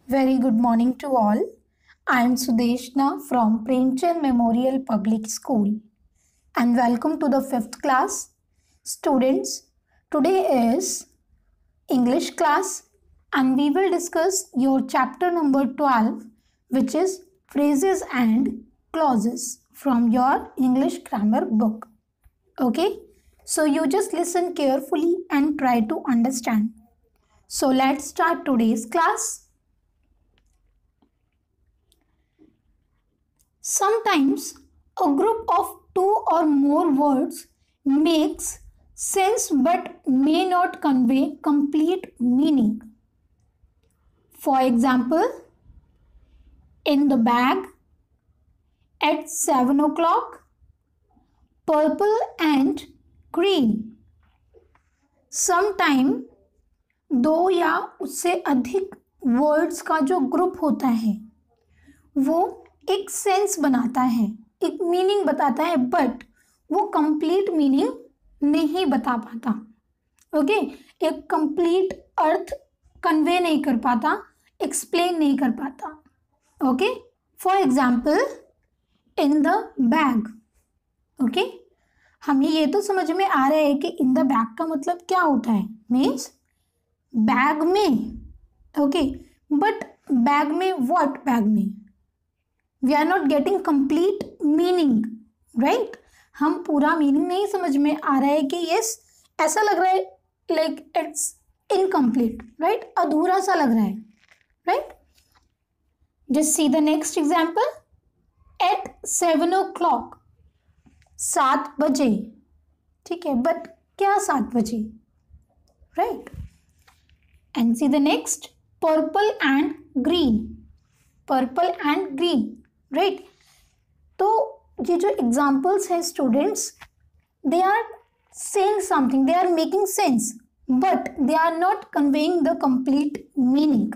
Very good morning to all. I am Sudeshna from Premchand Memorial Public School and welcome to the 5th class. Students, today is English class and we will discuss your chapter number 12, which is phrases and clauses from your English grammar book. Okay, so you just listen carefully and try to understand. So let's start today's class. Sometimes a group of two or more words makes sense but may not convey complete meaning. For example, in the bag, at 7 o'clock, purple and green. Sometime दो या उससे अधिक words का जो group होता है वो एक सेंस बनाता है, एक मीनिंग बताता है, बट वो कंप्लीट मीनिंग नहीं बता पाता. ओके, एक कंप्लीट अर्थ कन्वे नहीं कर पाता, एक्सप्लेन नहीं कर पाता. Okay, for example in the bag. Okay, हमें ये तो समझ में आ रहा है कि इन द बैग का मतलब क्या होता है, मीन्स बैग में. ओके, बट बैग में व्हाट, बैग में we are not getting complete meaning, right. हम पूरा मीनिंग नहीं समझ में आ रहा है कि यस ऐसा लग रहा है लाइक इट्स इनकम्प्लीट, राइट, अधूरा सा लग रहा है, right. Just see the next example. At 7 o'clock, 7 बजे. ठीक है, बट क्या 7 बजे, right. And see the next. Purple and green. Purple and green, right. तो ये जो एग्जाम्पल्स हैं students, they are saying something, they are making sense, but they are not conveying the complete meaning,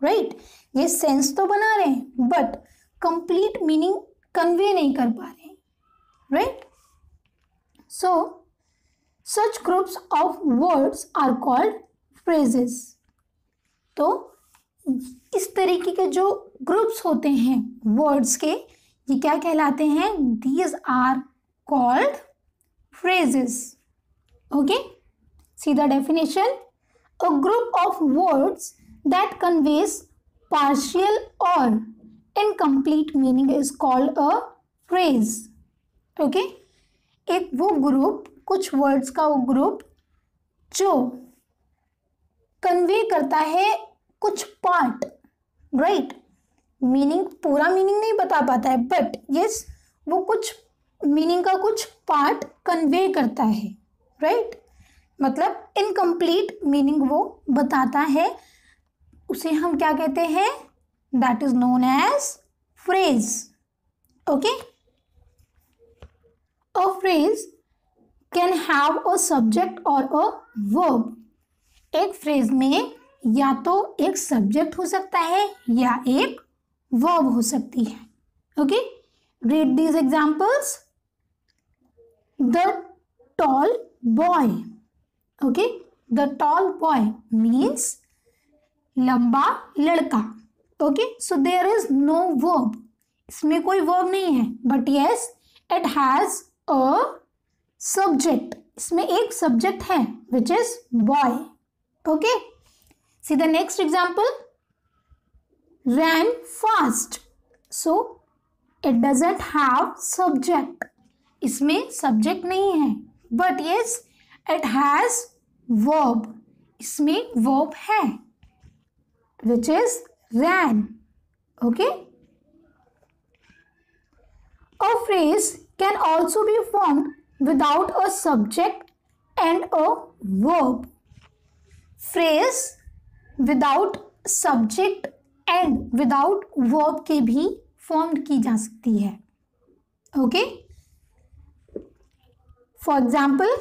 right. ये sense तो बना रहे हैं but complete meaning convey नहीं कर पा रहे हैं, right. So such groups of words are called phrases. तो इस तरीके के जो ग्रुप्स होते हैं वर्ड्स के, ये क्या कहलाते हैं, these are called phrases. Okay, see the definition. A group of words that conveys partial और incomplete meaning is called a phrase. Okay, एक वो ग्रुप, कुछ वर्ड्स का वो ग्रुप जो कन्वे करता है कुछ पार्ट, राइट. मीनिंग, पूरा मीनिंग नहीं बता पाता है, बट यस वो कुछ मीनिंग का कुछ पार्ट कन्वे करता है, राइट. मतलब इनकम्प्लीट मीनिंग वो बताता है, उसे हम क्या कहते हैं, that is known as phrase. Okay, a phrase can have a subject और अ वर्ब. एक फ्रेज में या तो एक सब्जेक्ट हो सकता है या एक वर्ब हो सकती है. Okay, read these examples. The tall boy. Okay, the tall boy means लंबा लड़का. Okay, so there is no verb. इसमें कोई वर्ब नहीं है, but yes it has a subject. इसमें एक सब्जेक्ट है which is boy. Okay, see the next example. Ran fast. So it doesn't have subject. इसमें subject नहीं है, but yes it has verb. इसमें verb है which is ran. Okay, a phrase can also be formed without a subject and a verb. Phrase without subject and without verb के भी form की जा सकती है. Okay, for example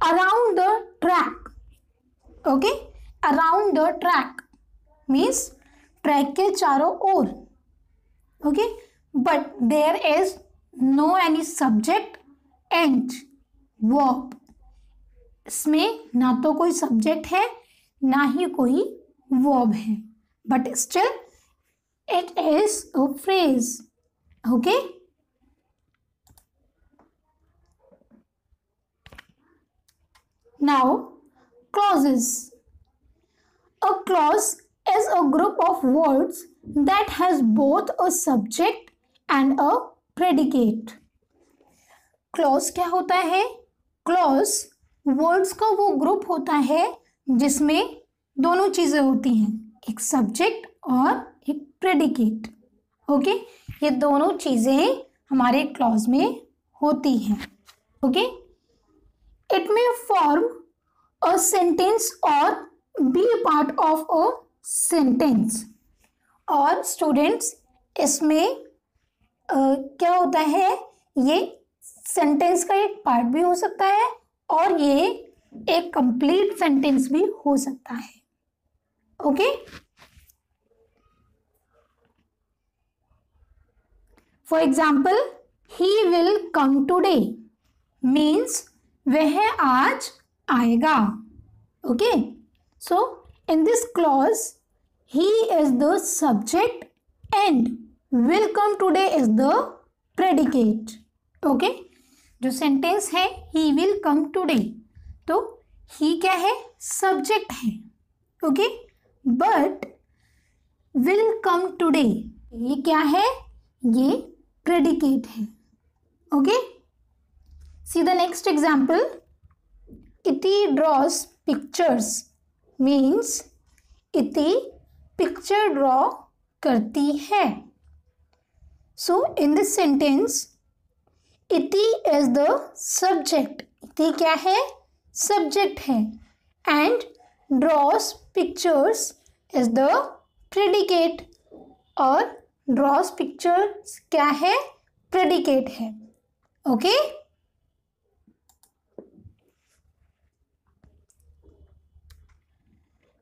around the track. Okay, around the track means track के चारों ओर. Okay, but there is no any subject and verb. इसमें ना तो कोई सब्जेक्ट है ना ही कोई वर्ब है. but still it is a phrase. Okay. Now, clauses. A clause is a group of words that has both a subject and a predicate. Clause क्या होता है? क्लॉज वर्ड्स का वो ग्रुप होता है जिसमें दोनों चीजें होती हैं, एक सब्जेक्ट और एक प्रेडिकेट. ओके, ये दोनों चीजें हमारे क्लॉज में होती हैं. Okay, it may form a sentence और be a part of a sentence. और स्टूडेंट्स, इसमें क्या होता है, ये सेंटेंस का एक पार्ट भी हो सकता है और ये एक कंप्लीट सेंटेंस भी हो सकता है. Okay, for example, he will come today means वह आज आएगा. Okay, so in this clause he is the subject and will come today is the predicate. Okay, जो सेंटेंस है he will come today, तो he क्या है? Subject है. Okay, but will come today ये क्या है? ये प्रेडिकेट है. Okay, see the next example. Iti draws pictures means Iti picture draw करती है. So in this sentence Iti is the subject. Iti क्या है? सब्जेक्ट है. And draws pictures is the predicate. और ड्रॉस पिक्चर्स क्या है? प्रेडिकेट है. Okay,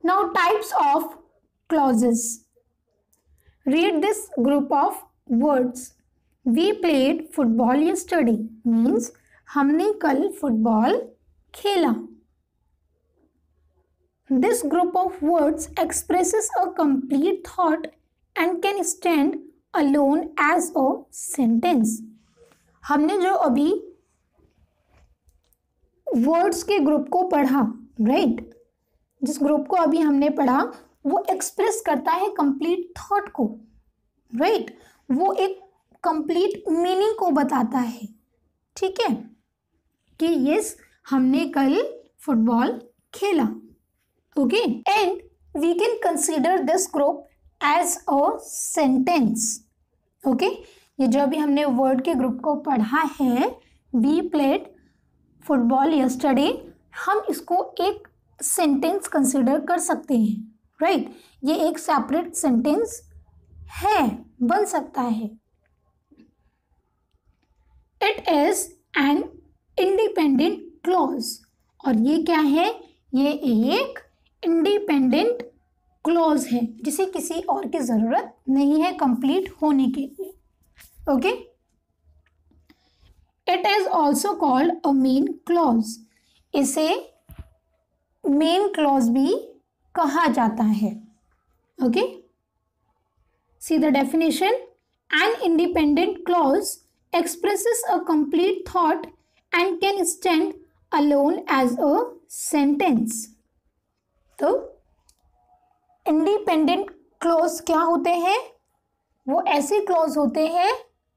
now types of clauses. Read this group of words. We played football yesterday means हमने कल football खेला. This group of words expresses a complete thought and can stand alone as a sentence. हमने जो अभी words के group को पढ़ा, right, जिस ग्रुप को अभी हमने पढ़ा वो एक्सप्रेस करता है कंप्लीट थॉट को, राइट, वो एक कंप्लीट मीनिंग को बताता है. ठीक है, कि यस हमने कल फुटबॉल खेला. Okay, and we can consider this group as a sentence. Okay, ये जो अभी हमने वर्ड के ग्रुप को पढ़ा है, वी प्लेड फुटबॉल यस्टरडे, हम इसको एक सेंटेंस कंसीडर कर सकते हैं. राइट, ये एक सेपरेट सेंटेंस है, बन सकता है. It is an independent clause. और ये क्या है? ये एक इंडिपेंडेंट क्लॉज है जिसे किसी और की जरूरत नहीं है कंप्लीट होने के लिए. Okay, it is also called a main clause. इसे मेन क्लॉज भी कहा जाता है. Okay, see the definition. An independent clause expresses a complete thought and can stand alone as a sentence. तो इंडिपेंडेंट क्लॉज क्या होते हैं? वो ऐसे क्लॉज होते हैं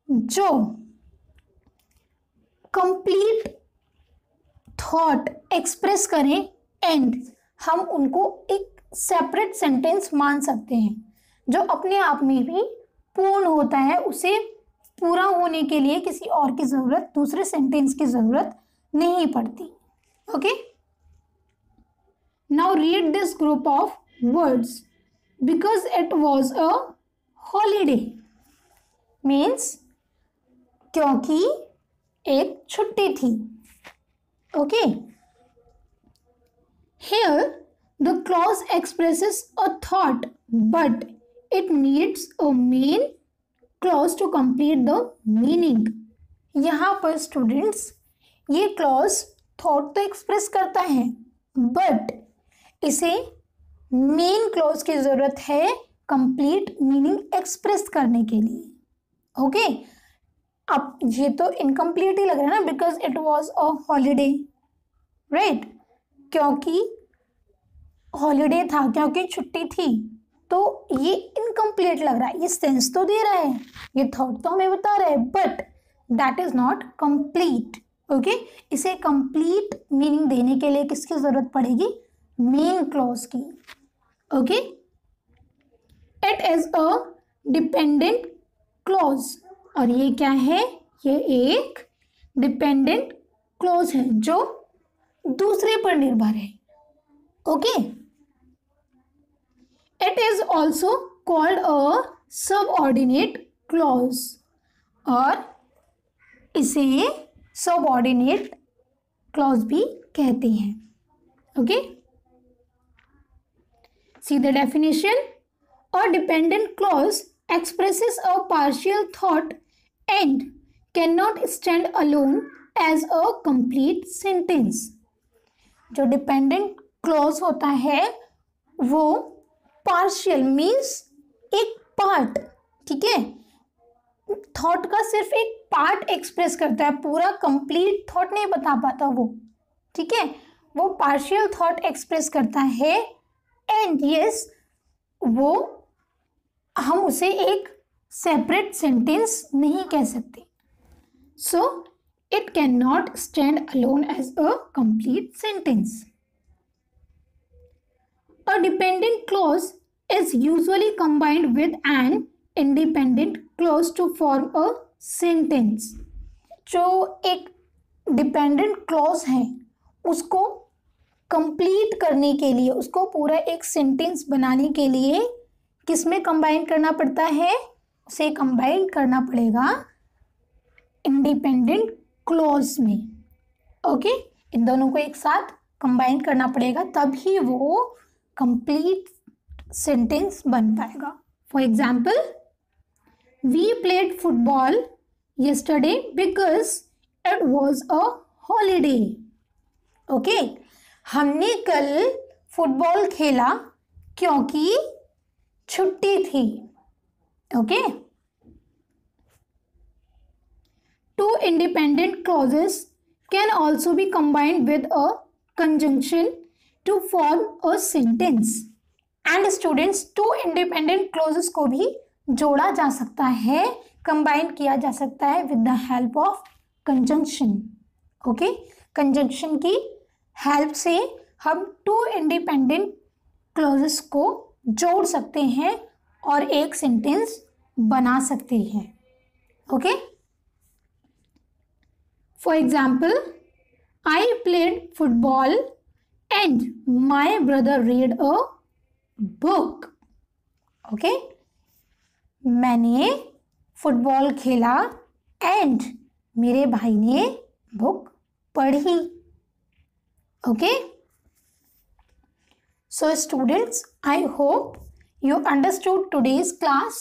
जो कंप्लीट थॉट एक्सप्रेस करें एंड हम उनको एक सेपरेट सेंटेंस मान सकते हैं, जो अपने आप में भी पूर्ण होता है. उसे पूरा होने के लिए किसी और की ज़रूरत, दूसरे सेंटेंस की ज़रूरत नहीं पड़ती. Okay, now read this group of words. Because it was a holiday means क्योंकि एक छुट्टी थी. Okay, here the clause expresses a thought but it needs a main clause to complete the meaning. यहाँ पर स्टूडेंट्स ये clause thought तो express करता है बट इसे मेन क्लॉज की ज़रूरत है कंप्लीट मीनिंग एक्सप्रेस करने के लिए। ओके, अब ये तो इनकम्प्लीट ही लग रहा है ना, because it was a holiday, right, क्योंकि हॉलीडे था, क्योंकि छुट्टी थी, तो ये इनकम्प्लीट लग रहा है। ये सेंस तो दे रहा है, ये थॉट तो हमें बता रहा है, but that is not complete. Okay, इसे कंप्लीट मीनिंग देने के लिए किसकी जरूरत पड़ेगी? मेन क्लॉज की। Okay, it is a dependent clause, और ये क्या है? ये एक डिपेंडेंट क्लॉज है जो दूसरे पर निर्भर है। Okay, it is also called a subordinate clause, और इसे सबऑर्डिनेट क्लॉज भी कहते हैं। Okay, see the definition. A dependent clause expresses a partial thought and cannot stand alone as a complete sentence। जो डिपेंडेंट क्लॉज होता है वो partial means एक पार्ट, ठीक है, थॉट का सिर्फ एक पार्ट एक्सप्रेस करता है, पूरा कंप्लीट थॉट नहीं बता पाता वो, ठीक है, वो पार्शियल थॉट एक्सप्रेस करता है। एंड यस, वो हम उसे एक सेपरेट सेंटेंस नहीं कह सकते। So it can not stand alone as a complete sentence. A dependent clause is usually combined with an independent clause to form a sentence. जो एक डिपेंडेंट क्लॉज है उसको कंप्लीट करने के लिए, उसको पूरा एक सेंटेंस बनाने के लिए किस में कंबाइन करना पड़ता है? उसे कंबाइन करना पड़ेगा इंडिपेंडेंट क्लॉज में। ओके, इन दोनों को एक साथ कंबाइन करना पड़ेगा, तभी वो कंप्लीट सेंटेंस बन पाएगा। For example, we played football yesterday because it was a holiday। Okay, हमने कल फुटबॉल खेला क्योंकि छुट्टी थी। Okay, two independent clauses can also be combined with a conjunction to form a sentence. And students, two independent clauses को भी जोड़ा जा सकता है, कंबाइन किया जा सकता है with the help of conjunction. Okay, conjunction की हेल्प से हम टू इंडिपेंडेंट क्लॉजेस को जोड़ सकते हैं और एक सेंटेंस बना सकते हैं। Okay, for example, I played football and my brother read a book. Okay, मैंने फुटबॉल खेला एंड मेरे भाई ने बुक पढ़ी। Okay, so students, I hope you understood today's class.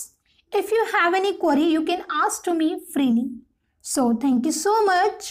If you have any query, you can ask to me freely. So thank you so much.